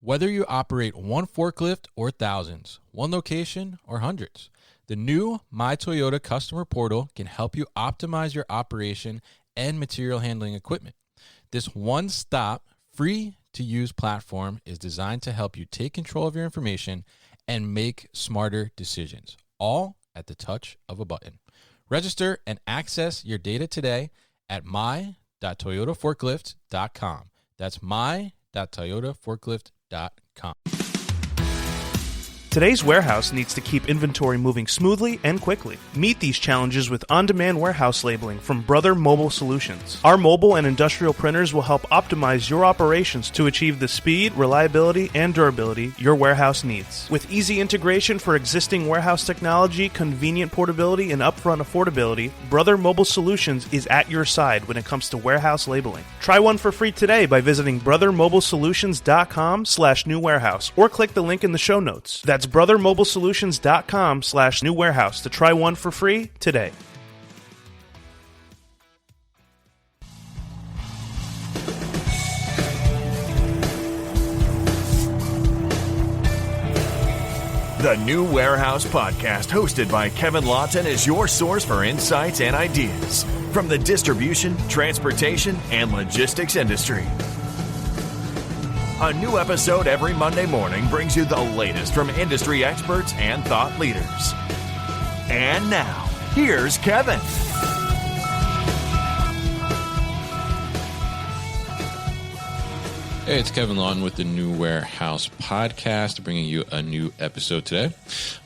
Whether you operate one forklift or thousands, one location or hundreds, the new My Toyota customer portal can help you optimize your operation and material handling equipment. This one-stop, free-to-use platform is designed to help you take control of your information and make smarter decisions, all at the touch of a button. Register and access your data today at my.toyotaforklift.com. That's my.toyotaforklift.com. Today's warehouse needs to keep inventory moving smoothly and quickly. Meet these challenges with on-demand warehouse labeling from Brother Mobile Solutions. Our mobile and industrial printers will help optimize your operations to achieve the speed, reliability, and durability your warehouse needs. With easy integration for existing warehouse technology, convenient portability, and upfront affordability, Brother Mobile Solutions is at your side when it comes to warehouse labeling. Try one for free today by visiting brothermobilesolutions.com/new warehouse or click the link in the show notes. That's brothermobilesolutions.com/new warehouse to try one for free today. The New Warehouse Podcast, hosted by Kevin Lawton, is your source for insights and ideas from the distribution, transportation, and logistics industry. A new episode every Monday morning brings you the latest from industry experts and thought leaders. And now, here's Kevin. Hey, it's Kevin Lawton with the New Warehouse Podcast, bringing you a new episode today.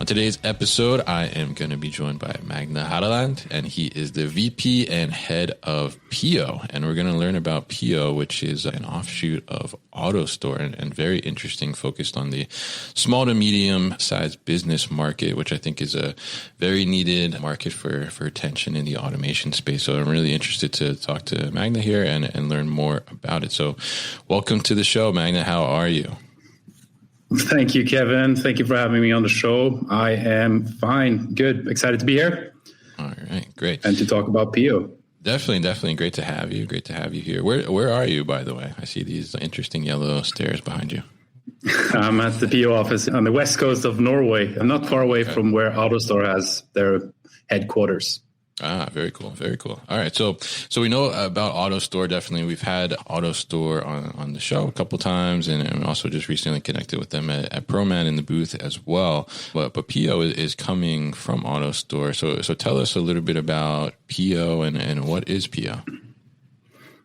On today's episode, I am going to be joined by Magne Hadeland, and he is the VP and head of PO. And we're going to learn about PO, which is an offshoot of AutoStore, and very interesting, focused on the small to medium-sized business market, which I think is a very needed market for attention in the automation space. So I'm really interested to talk to Magne here and learn more about it. So welcome to the show, Magne. How are you? Thank you, Kevin. Thank you for having me on the show. I am fine. Good. Excited to be here. All right. Great. And to talk about PO. Definitely. Great to have you. Great to have you here. Where are you, by the way? I see these interesting yellow stairs behind you. I'm at the PO office on the west coast of Norway. I'm not far away from where AutoStore has their headquarters. Ah, very cool. Very cool. All right. So we know about AutoStore. Definitely. We've had AutoStore on the show a couple times, and also just recently connected with them at ProMan in the booth as well. But PO is coming from AutoStore. So tell us a little bit about PO and what is PO?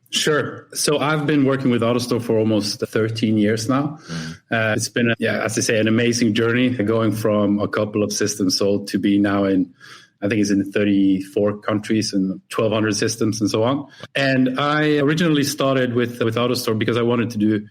Sure. So I've been working with AutoStore for almost 13 years now. Mm-hmm. It's been, as I say, an amazing journey, going from a couple of systems sold to be now in, I think it's in 34 countries and 1,200 systems and so on. And I originally started with AutoStore because I wanted to do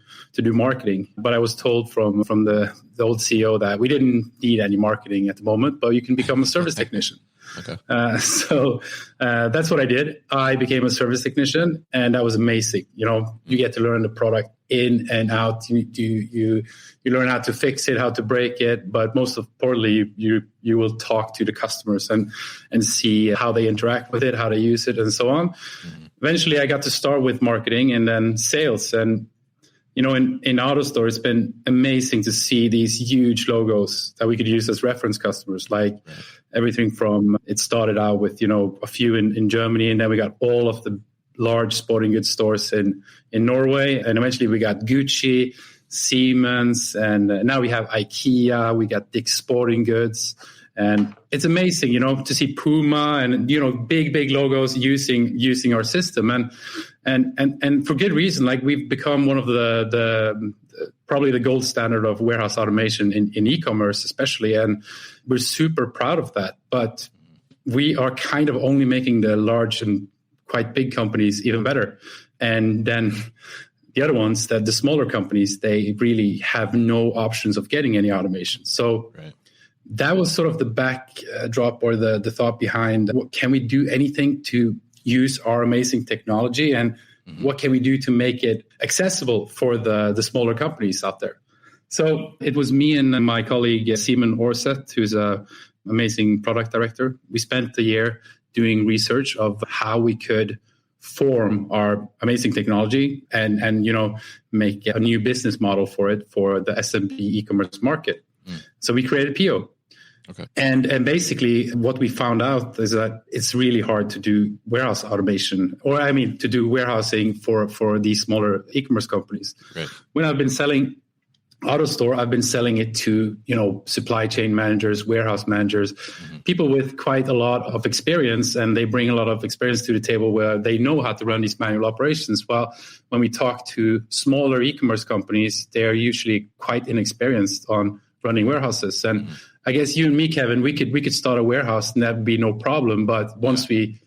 marketing. But I was told from the old CEO that we didn't need any marketing at the moment, but you can become a service technician. Okay. So that's what I did. I became a service technician, and that was amazing. You know, you get to learn the product in and out. You learn how to fix it, how to break it, but most importantly, you will talk to the customers and see how they interact with it, how they use it, and so on. Mm-hmm. Eventually, I got to start with marketing and then sales. And you know, in AutoStore, it's been amazing to see these huge logos that we could use as reference customers, like everything from, it started out with, you know, a few in Germany, and then we got all of the large sporting goods stores in Norway. And eventually we got Gucci, Siemens, and now we have IKEA, we got Dick's Sporting Goods. And it's amazing, you know, to see Puma and, you know, big logos using our system. And for good reason. Like, we've become one of the probably the gold standard of warehouse automation in e-commerce especially. And we're super proud of that. But we are kind of only making the large and quite big companies even better. And then the other ones, that the smaller companies, they really have no options of getting any automation. So that was sort of the backdrop or the thought behind, can we do anything to use our amazing technology, and what can we do to make it accessible for the smaller companies out there? So it was me and my colleague Simon Orseth, who's an amazing product director. We spent the year doing research of how we could form our amazing technology and make a new business model for it for the SMB e-commerce market. So we created PO. Okay. And basically what we found out is that it's really hard to do warehouse automation, to do warehousing for these smaller e-commerce companies. Right. When I've been selling AutoStore, I've been selling it to, supply chain managers, warehouse managers, people with quite a lot of experience, and they bring a lot of experience to the table where they know how to run these manual operations. Well, when we talk to smaller e-commerce companies, they're usually quite inexperienced on running warehouses. And I guess you and me, Kevin, we could start a warehouse and that'd be no problem. But once we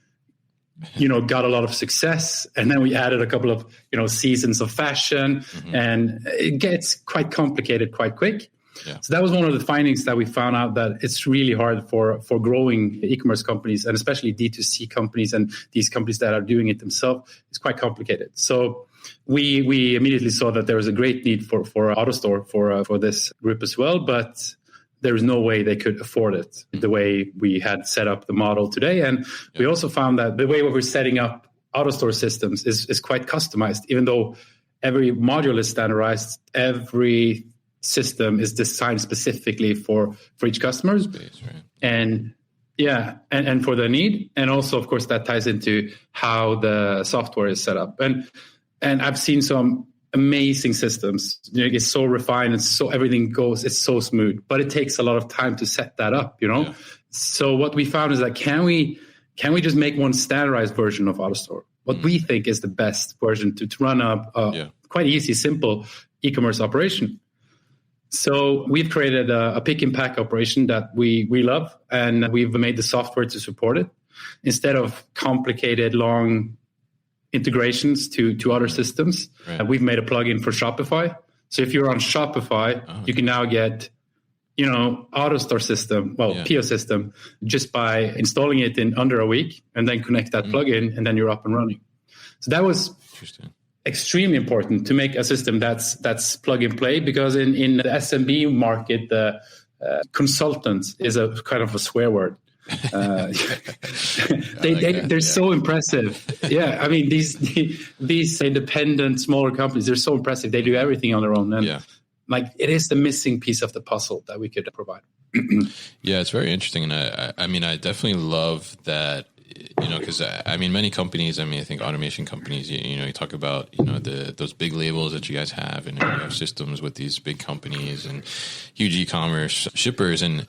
got a lot of success, and then we added a couple of, seasons of fashion, and it gets quite complicated quite quick. Yeah. So that was one of the findings that we found out, that it's really hard for growing e-commerce companies, and especially D2C companies and these companies that are doing it themselves. It's quite complicated. So we immediately saw that there was a great need for AutoStore for this group as well, but there was no way they could afford it the way we had set up the model today. And we also found that the way we're setting up AutoStore systems is quite customized. Even though every module is standardized, every system is designed specifically for each customer. Space, right. And for their need. And also, of course, that ties into how the software is set up. And I've seen some amazing systems. It's so refined and so everything goes, it's so smooth, but it takes a lot of time to set that up, Yeah. So what we found is that can we just make one standardized version of AutoStore? What we think is the best version to run a quite easy, simple e-commerce operation. So we've created a pick and pack operation that we love, and we've made the software to support it. Instead of complicated, long integrations to other systems, right. We've made a plugin for Shopify. So if you're on Shopify, you can now get, AutoStore system, PO system, just by installing it in under a week, and then connect that plugin, and then you're up and running. So that was extremely important to make a system that's plug and play, because in the SMB market, the consultant is a kind of a swear word. They're so impressive. Yeah, I mean these independent smaller companies, they're so impressive. They do everything on their own, and it is the missing piece of the puzzle that we could provide. Yeah, it's very interesting, and I definitely love that. Because many companies, I think automation companies, you talk about, those big labels that you guys have, and you have systems with these big companies and huge e-commerce shippers, and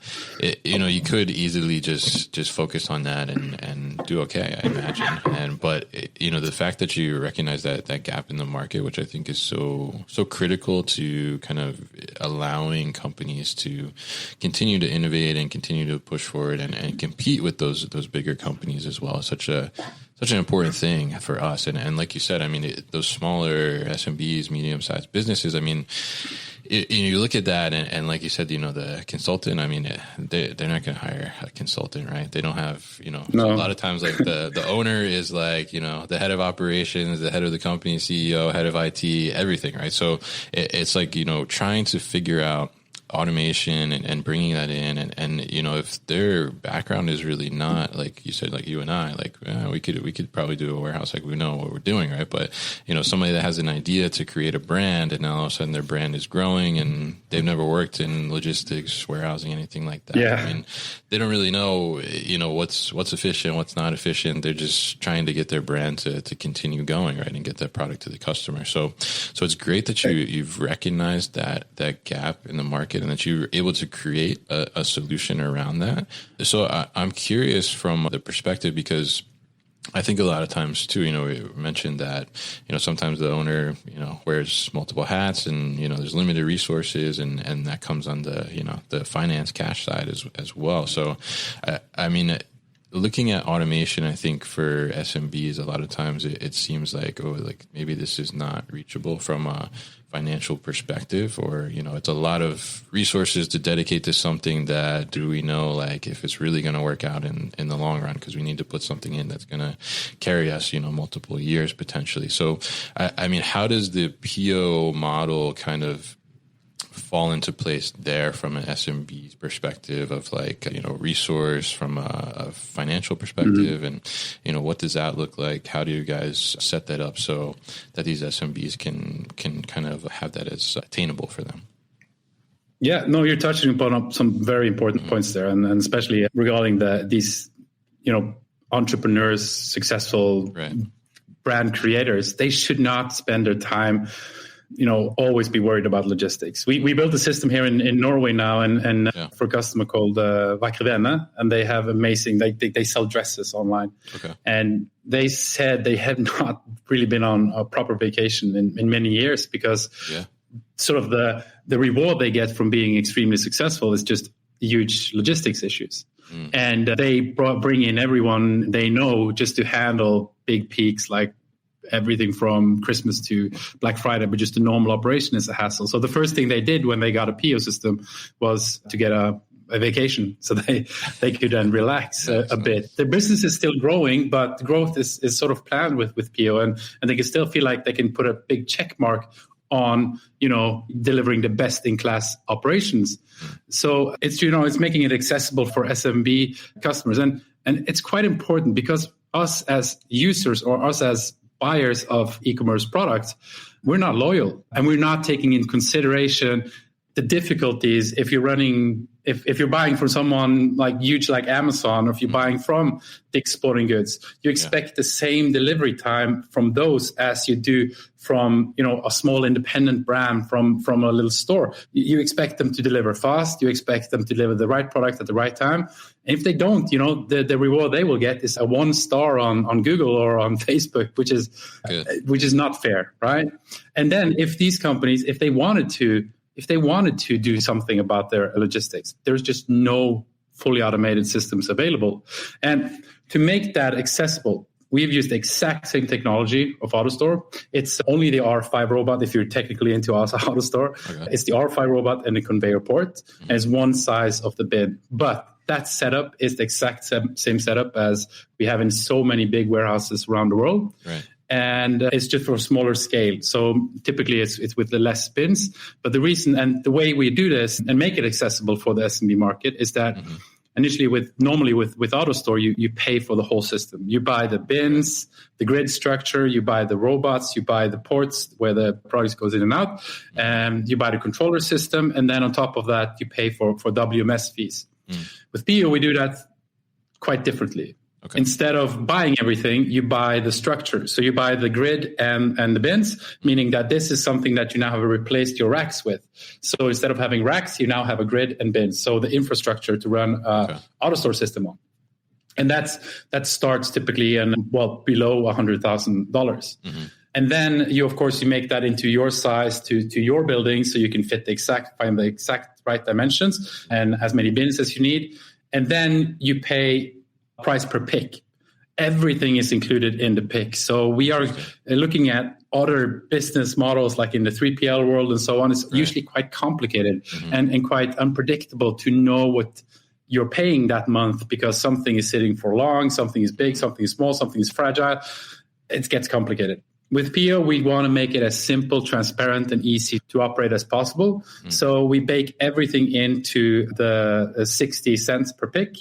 you could easily just focus on that and do okay, I imagine. But the fact that you recognize that gap in the market, which I think is so critical to kind of allowing companies to continue to innovate and continue to push forward and compete with those bigger companies as well. Such an important thing for us. And like you said, those smaller SMBs, medium-sized businesses, you look at that and like you said, the consultant, they're not going to hire a consultant, right? They don't have, No. A lot of times like the owner is like, the head of operations, the head of the company, CEO, head of IT, everything, right? So it's like, trying to figure out automation and bringing that in and if their background is really not like you said, like you and I, we could probably do a warehouse, like we know what we're doing, right? But somebody that has an idea to create a brand, and now all of a sudden their brand is growing and they've never worked in logistics, warehousing, anything like that. Yeah. They don't really know what's efficient, what's not efficient. They're just trying to get their brand to continue going, right, and get that product to the customer. So it's great that you've recognized that gap in the market, and that you were able to create a solution around that. So I'm curious from the perspective, because I think a lot of times too, we mentioned that, sometimes the owner, wears multiple hats, and, there's limited resources, and that comes on the finance cash side as well. So, looking at automation, I think for SMBs, a lot of times it seems like, maybe this is not reachable from a financial perspective, or, it's a lot of resources to dedicate to something that, do we know, if it's really going to work out in the long run, because we need to put something in that's going to carry us, multiple years potentially. So, how does the PO model kind of fall into place there from an SMB's perspective of like, resource from a financial perspective? And, what does that look like? How do you guys set that up so that these SMBs can kind of have that as attainable for them? Yeah, no, you're touching upon some very important points there. And especially regarding these, entrepreneurs, successful brand creators, they should not spend their time always be worried about logistics. We built a system here in Norway now and for a customer called Vakre Vene, and they have amazing, they sell dresses online. Okay. And they said they had not really been on a proper vacation in many years because sort of the reward they get from being extremely successful is just huge logistics issues. And they bring in everyone they know just to handle big peaks like everything from Christmas to Black Friday, but just a normal operation is a hassle. So the first thing they did when they got a PO system was to get a vacation so they could then relax a bit. Their business is still growing, but growth is sort of planned with PO, and they can still feel like they can put a big check mark on, delivering the best in class operations. So it's, it's making it accessible for SMB customers. And it's quite important because us as users or us as buyers of e-commerce products, we're not loyal and we're not taking in consideration the difficulties if you're running, if you're buying from someone like huge like Amazon, or if you're buying from Dick's Sporting Goods, you expect the same delivery time from those as you do from, a small independent brand from a little store. You expect them to deliver fast. You expect them to deliver the right product at the right time. And if they don't, the reward they will get is a 1 star on Google or on Facebook, which is not fair, right? And then if these companies, if they wanted to do something about their logistics, there's just no fully automated systems available. And to make that accessible, we've used the exact same technology of AutoStore. It's only the R5 robot, if you're technically into AutoStore. Okay. It's the R5 robot and the conveyor port, and it's one size of the bin. But that setup is the exact same setup as we have in so many big warehouses around the world. Right. And it's just for a smaller scale. So typically it's with the less bins. But the reason and the way we do this and make it accessible for the SMB market is that initially normally with AutoStore, you pay for the whole system. You buy the bins, the grid structure, you buy the robots, you buy the ports where the products goes in and out, and you buy the controller system. And then on top of that, you pay for WMS fees. With PO, we do that quite differently. Okay. Instead of buying everything, you buy the structure. So you buy the grid and the bins, meaning that this is something that you now have replaced your racks with. So instead of having racks, you now have a grid and bins. So the infrastructure to run AutoStore system on. And that starts typically below $100,000. And then you make that into your size to your building, so you can find the exact right dimensions and as many bins as you need. And then you pay price per pick. Everything is included in the pick. So we are looking at other business models like in the 3PL world and so on. It's usually quite complicated and quite unpredictable to know what you're paying that month, because something is sitting for long, something is big, something is small, something is fragile. It gets complicated. With PO, we want to make it as simple, transparent, and easy to operate as possible. So we bake everything into the 60 cents per pick.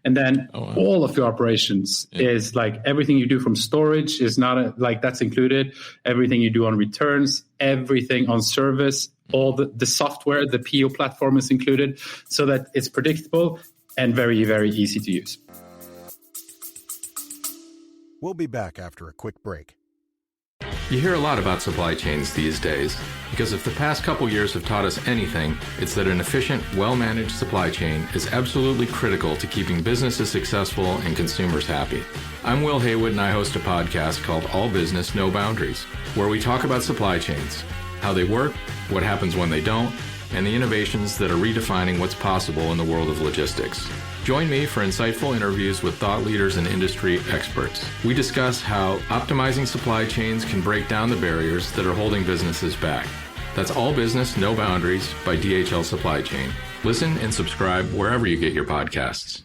And then all of your operations is like everything you do from storage is not that's included. Everything you do on returns, everything on service, all the software, the PO platform is included, so that it's predictable and very, very easy to use. We'll be back after a quick break. You hear a lot about supply chains these days, because if the past couple years have taught us anything, it's that an efficient, well-managed supply chain is absolutely critical to keeping businesses successful and consumers happy. I'm Will Haywood, and I host a podcast called All Business, No Boundaries, where we talk about supply chains, how they work, what happens when they don't, and the innovations that are redefining what's possible in the world of logistics. Join me for insightful interviews with thought leaders and industry experts. We discuss how optimizing supply chains can break down the barriers that are holding businesses back. That's All Business, No Boundaries by DHL Supply Chain. Listen and subscribe wherever you get your podcasts.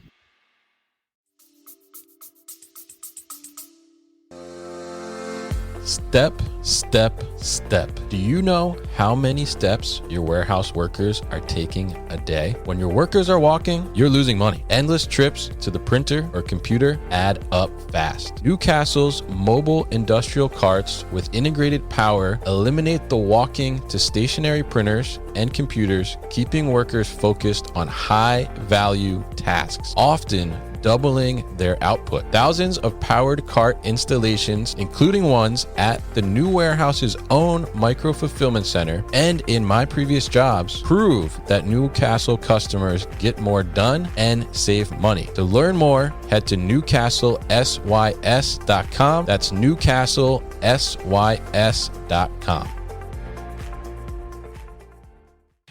Step, step, step. Do you know how many steps your warehouse workers are taking a day? When your workers are walking, you're losing money. Endless trips to the printer or computer add up fast. Newcastle's mobile industrial carts with integrated power eliminate the walking to stationary printers and computers, keeping workers focused on high-value tasks, often doubling their output. Thousands of powered cart installations, including ones at the new warehouse's own micro-fulfillment center and in my previous jobs, prove that Newcastle customers get more done and save money. To learn more, head to newcastlesys.com. That's newcastlesys.com.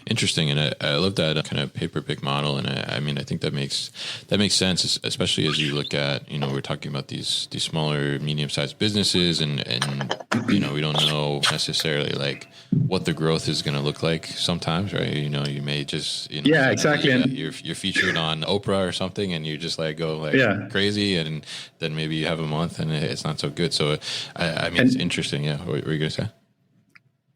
Interesting, and I love that kind of pay-per-pick model, and I mean I think that makes sense, especially as you look at, we're talking about these smaller, medium-sized businesses, and we don't know necessarily like what the growth is going to look like sometimes, right? You may just exactly. You're featured on Oprah or something, and you just go crazy, and then maybe you have a month and it's not so good. So I mean, it's interesting. Yeah, what were you going to say?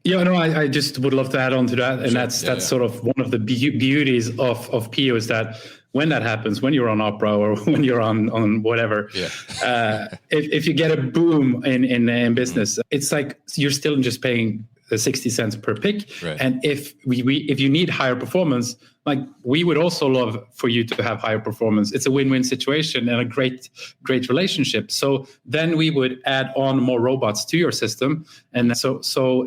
Yeah, no, I just would love to add on to that. And that's sort of one of the beauties of PO is that when that happens, when you're on Opera or when you're on whatever, if you get a boom in business, it's like you're still just paying 60 cents per pick. Right. And if you need higher performance, like we would also love for you to have higher performance. It's a win-win situation and a great relationship. So then we would add on more robots to your system. And so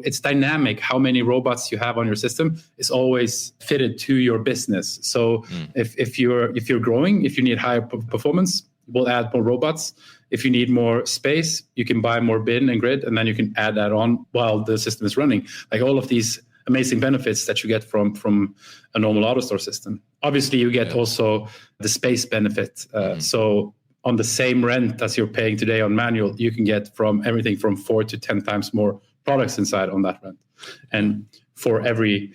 it's dynamic. How many robots you have on your system is always fitted to your business. So if you're growing, if you need higher performance, we'll add more robots. If you need more space, you can buy more bin and grid, and then you can add that on while the system is running. Like all of these amazing benefits that you get from a normal AutoStore system. Obviously, you get also the space benefit. So on the same rent as you're paying today on manual, you can get from everything from 4 to 10 times more products inside on that rent. And for every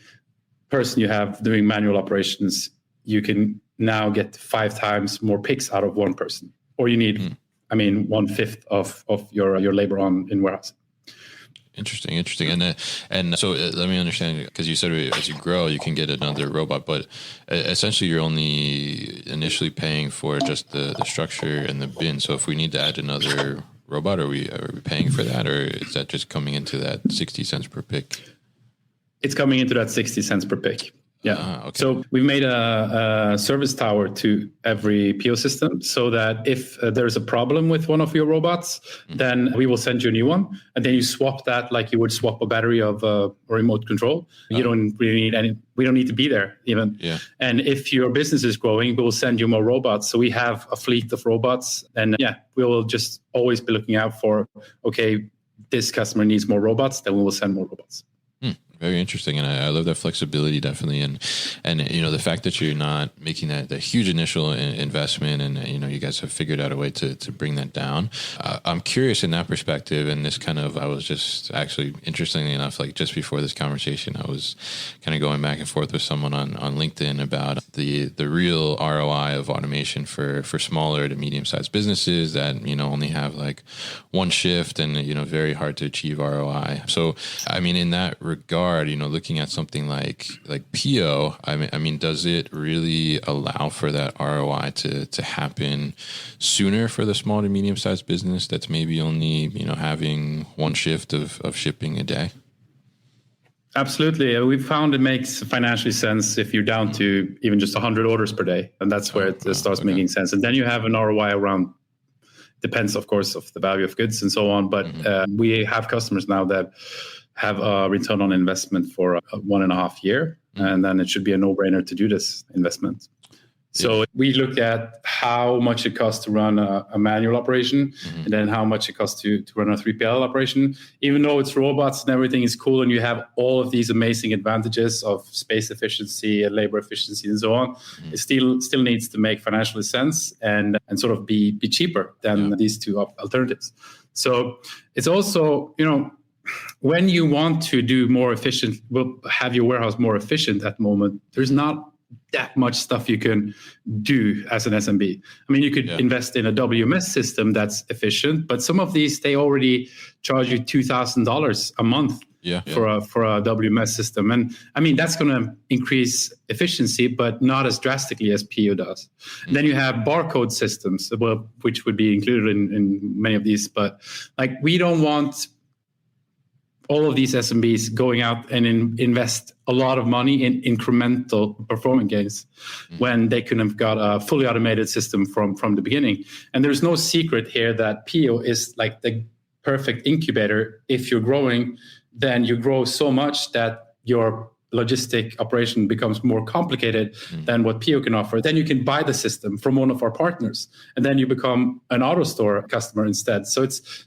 person you have doing manual operations, you can now get 5 times more picks out of one person. Or you need, 1/5 of your labor in warehouse. Interesting. And so let me understand, because you said as you grow, you can get another robot, but essentially you're only initially paying for just the structure and the bin. So if we need to add another robot, are we paying for that, or is that just coming into that 60 cents per pick? It's coming into that 60 cents per pick. Yeah. Okay. So we've made a service tower to every PO system so that if there's a problem with one of your robots, then we will send you a new one. And then you swap that like you would swap a battery of a remote control. You don't really need we don't need to be there even. Yeah. And if your business is growing, we will send you more robots. So we have a fleet of robots. And we will just always be looking out for, okay, this customer needs more robots, then we will send more robots. Very interesting, and I love that flexibility, definitely, and the fact that you're not making that huge initial investment, and you guys have figured out a way to bring that down. I'm curious in that perspective, and this I was just actually, interestingly enough, like just before this conversation, I was kind of going back and forth with someone on LinkedIn about the real ROI of automation for smaller to medium sized businesses that only have like one shift and very hard to achieve ROI. So I mean, in that regard, looking at something like PO, I mean, does it really allow for that ROI to happen sooner for the small to medium sized business that's maybe only having one shift of shipping a day? Absolutely. We found it makes financially sense if you're down to even just 100 orders per day, and that's where it starts making sense. And then you have an ROI around, depends of course of the value of goods and so on, but we have customers now that have a return on investment for 1.5 years, and then it should be a no-brainer to do this investment. So we look at how much it costs to run a manual operation, and then how much it costs to run a 3PL operation. Even though it's robots and everything is cool, and you have all of these amazing advantages of space efficiency and labor efficiency and so on, it still needs to make financial sense and sort of be cheaper than these two alternatives. So it's also, when you want to do more efficient, have your warehouse more efficient at the moment, there's not that much stuff you can do as an SMB. I mean, you could invest in a WMS system that's efficient, but some of these, they already charge you $2,000 a month for a WMS system. And I mean, that's going to increase efficiency, but not as drastically as PO does. Mm. Then you have barcode systems, well, which would be included in many of these, but like we don't want all of these SMBs going out and invest a lot of money in incremental performance gains when they could have got a fully automated system from the beginning. And there's no secret here that PO is like the perfect incubator. If you're growing, then you grow so much that your logistic operation becomes more complicated than what PO can offer. Then you can buy the system from one of our partners, and then you become an AutoStore customer instead. So it's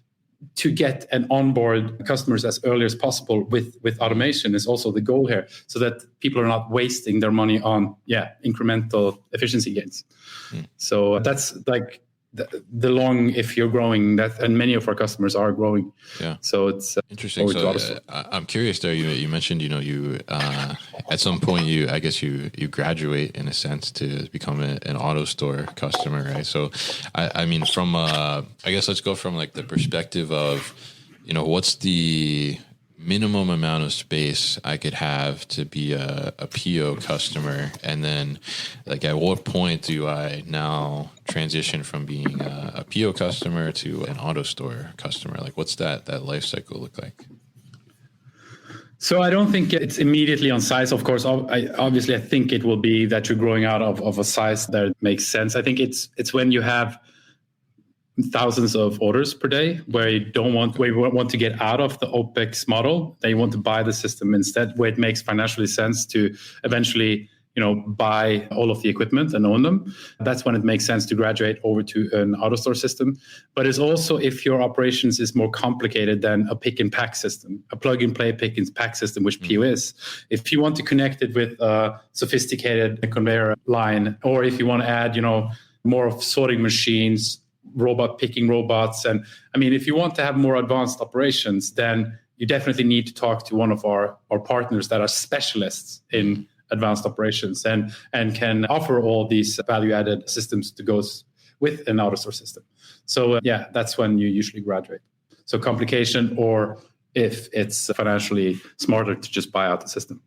to get and onboard customers as early as possible with automation is also the goal here, so that people are not wasting their money on incremental efficiency gains. So that's like the long, if you're growing, that, and many of our customers are growing. Yeah. So it's interesting. So I'm curious there. You mentioned, you at some point I guess you graduate in a sense to become an AutoStore customer, right? So I mean, from I guess let's go from like the perspective of, what's the minimum amount of space I could have to be a PO customer, and then like at what point do I now transition from being a PO customer to an AutoStore customer? Like what's that life cycle look like? So I don't think it's immediately on size. Of course, obviously I think it will be that you're growing out of a size that makes sense. I think it's when you have thousands of orders per day where you want to get out of the OpEx model. They want to buy the system instead, where it makes financially sense to eventually, buy all of the equipment and own them. That's when it makes sense to graduate over to an AutoStore system. But it's also if your operations is more complicated than a pick and pack system, a plug and play pick and pack system, which PO is. If you want to connect it with a sophisticated conveyor line, or if you want to add, more of sorting machines, robot picking robots. And I mean, if you want to have more advanced operations, then you definitely need to talk to one of our partners that are specialists in advanced operations and can offer all these value-added systems to go with an AutoStore system. So that's when you usually graduate. So complication, or if it's financially smarter to just buy out the system.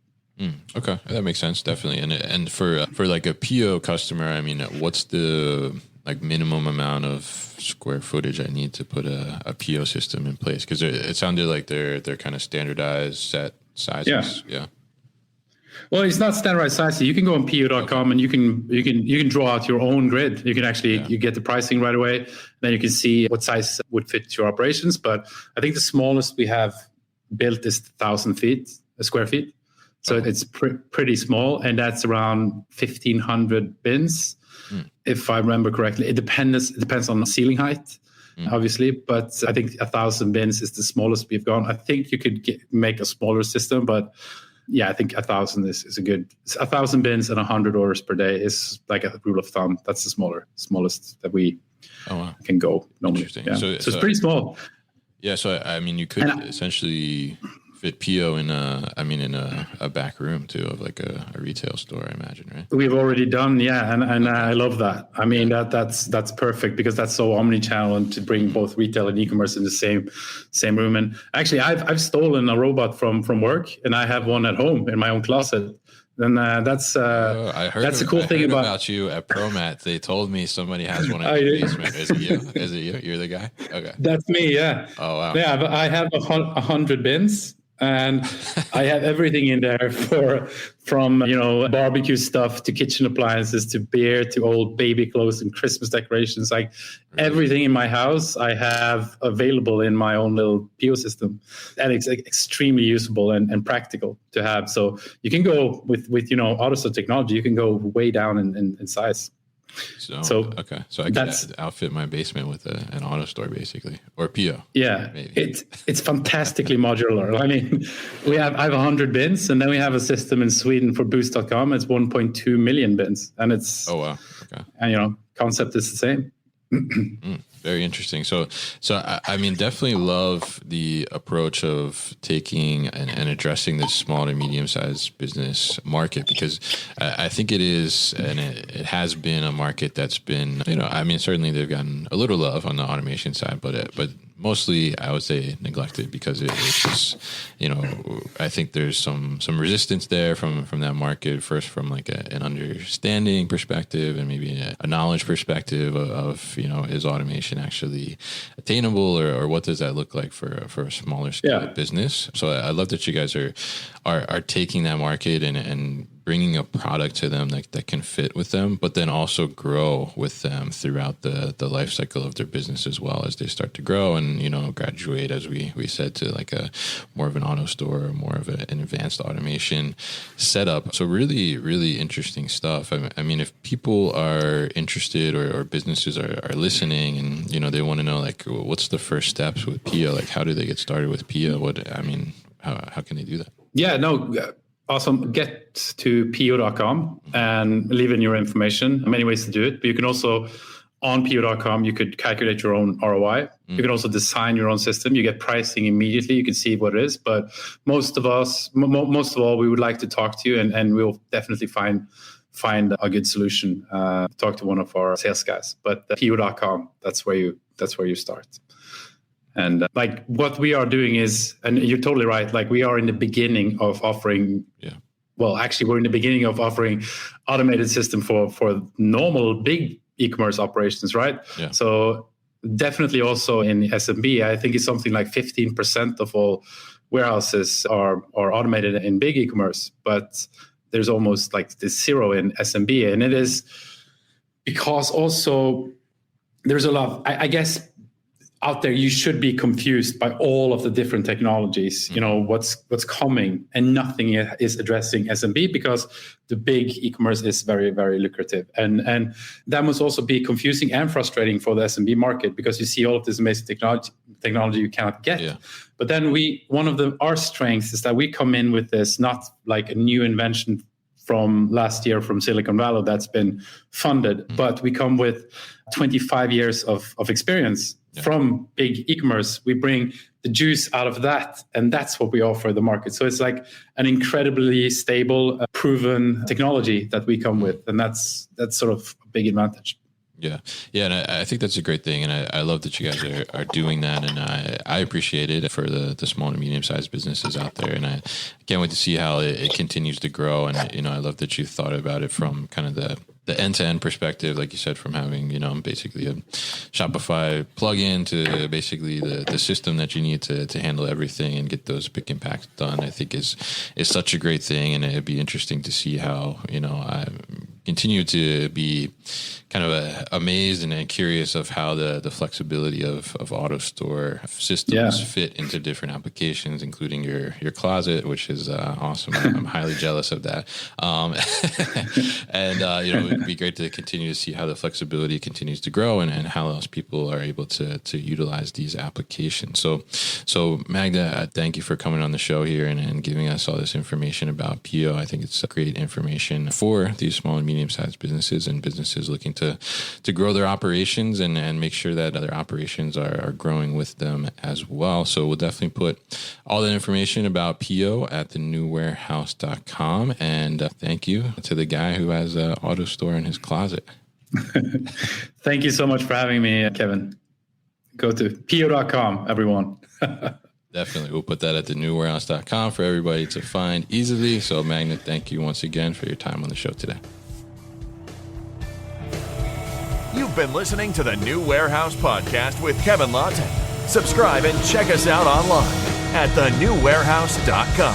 Okay, that makes sense, definitely. And for like a PO customer, I mean, what's the like minimum amount of square footage I need to put a PO system in place? Because it sounded like they're kind of standardized set sizes. Yeah. Well, it's not standardized sizes. You can go on PO.com and you can draw out your own grid. You can actually you get the pricing right away. Then you can see what size would fit your operations. But I think the smallest we have built is 1,000 square feet. So it's pretty small, and that's around 1,500 bins. If I remember correctly. It depends on the ceiling height, obviously, but I think 1,000 bins is the smallest we've gone. I think you could make a smaller system, but I think 1,000 is a good. 1,000 bins and 100 orders per day is like a rule of thumb. That's the smallest that we can go normally. Yeah. So it's pretty small. Yeah. So I mean, you could essentially fit PO in a back room too of like a retail store, I imagine, right? We've already done, and I love that. I mean, that's perfect because that's so omni-channel, and to bring both retail and e-commerce in the same room. And actually, I've stolen a robot from work, and I have one at home in my own closet. And that's the cool thing about you at ProMat. They told me somebody has one in the basement. Is it you? Is it you? You're the guy? Okay. That's me, yeah. Oh, wow. Yeah, but I have 100 bins. And I have everything in there from barbecue stuff to kitchen appliances to beer to old baby clothes and Christmas decorations. Like everything in my house, I have available in my own little PO system, and it's extremely usable and practical to have. So you can go with AutoStore technology. You can go way down in size. So I can outfit my basement with an AutoStore basically, or PO. Yeah, maybe. It's fantastically modular. I mean, I have 100 bins, and then we have a system in Sweden for Boost.com. It's 1.2 million bins, and it's okay. And concept is the same. Very interesting. I mean, definitely love the approach of taking and addressing this small to medium sized business market, because I think it is, and it has been a market that's been, I mean, certainly they've gotten a little love on the automation side, but mostly I would say neglected, because it's just, I think there's some resistance there from that market, first from like an understanding perspective and maybe a knowledge perspective of is automation actually attainable, or what does that look like for a smaller scale business? So I love that you guys are taking that market and bringing a product to them that can fit with them, but then also grow with them throughout the life cycle of their business as well, as they start to grow and graduate, as we said, to like a more of an auto store or more of an advanced automation setup. So really, really interesting stuff. I mean, if people are interested or businesses are listening and they want to know like what's the first steps with Pio, like how do they get started with Pio? How can they do that? Yeah, no. Awesome. Get to pio.com and leave in your information. Many ways to do it, but you can also, on pio.com, you could calculate your own ROI. You can also design your own system. You get pricing immediately. You can see what it is. But most of all, we would like to talk to you, and we'll definitely find a good solution. Talk to one of our sales guys. But pio.com, that's where you start. And like what we are doing is, and you're totally right, like we are in the beginning of offering, well, actually we're in the beginning of offering automated system for normal big e-commerce operations, right? Yeah. So definitely also in SMB, I think it's something like 15% of all warehouses are automated in big e-commerce, but there's almost like this zero in SMB. And it is because also there's a lot, I guess, out there, you should be confused by all of the different technologies, what's coming, and nothing is addressing SMB because the big e-commerce is very, very lucrative. And that must also be confusing and frustrating for the SMB market, because you see all of this amazing technology you cannot get. Yeah. But then one of our strengths is that we come in with this, not like a new invention from last year from Silicon Valley that's been funded, but we come with 25 years of experience. Yeah. From big e-commerce. We bring the juice out of that, and that's what we offer the market. So it's like an incredibly stable, proven technology that we come with, and that's sort of a big advantage. Yeah, and I think that's a great thing, and I love that you guys are doing that, and I appreciate it for the small and medium-sized businesses out there, and I can't wait to see how it continues to grow. And I love that you thought about it from kind of the end-to-end perspective, like you said, from having basically a Shopify plugin to basically the system that you need to handle everything and get those pick and packs done. I think is such a great thing, and it'd be interesting to see how I continue to be kind of amazed and curious of how the flexibility of auto store systems fit into different applications, including your closet, which is awesome. I'm highly jealous of that. And it'd be great to continue to see how the flexibility continues to grow and how else people are able to utilize these applications. So Magda, thank you for coming on the show here and giving us all this information about Pio. I think it's great information for these small and medium-sized businesses and businesses looking to grow their operations and make sure that other operations are growing with them as well. So we'll definitely put all that information about Pio at thenewwarehouse.com. And thank you to the guy who has an auto store in his closet. Thank you so much for having me, Kevin. Go to pio.com, everyone. Definitely. We'll put that at thenewwarehouse.com for everybody to find easily. So Magna, thank you once again for your time on the show today. You've been listening to the New Warehouse Podcast with Kevin Lawton. Subscribe and check us out online at thenewwarehouse.com.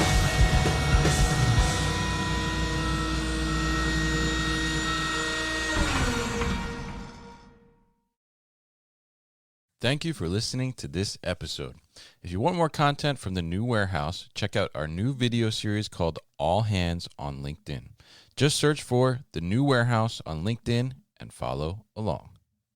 Thank you for listening to this episode. If you want more content from the New Warehouse, check out our new video series called All Hands on LinkedIn. Just search for the New Warehouse on LinkedIn and follow along.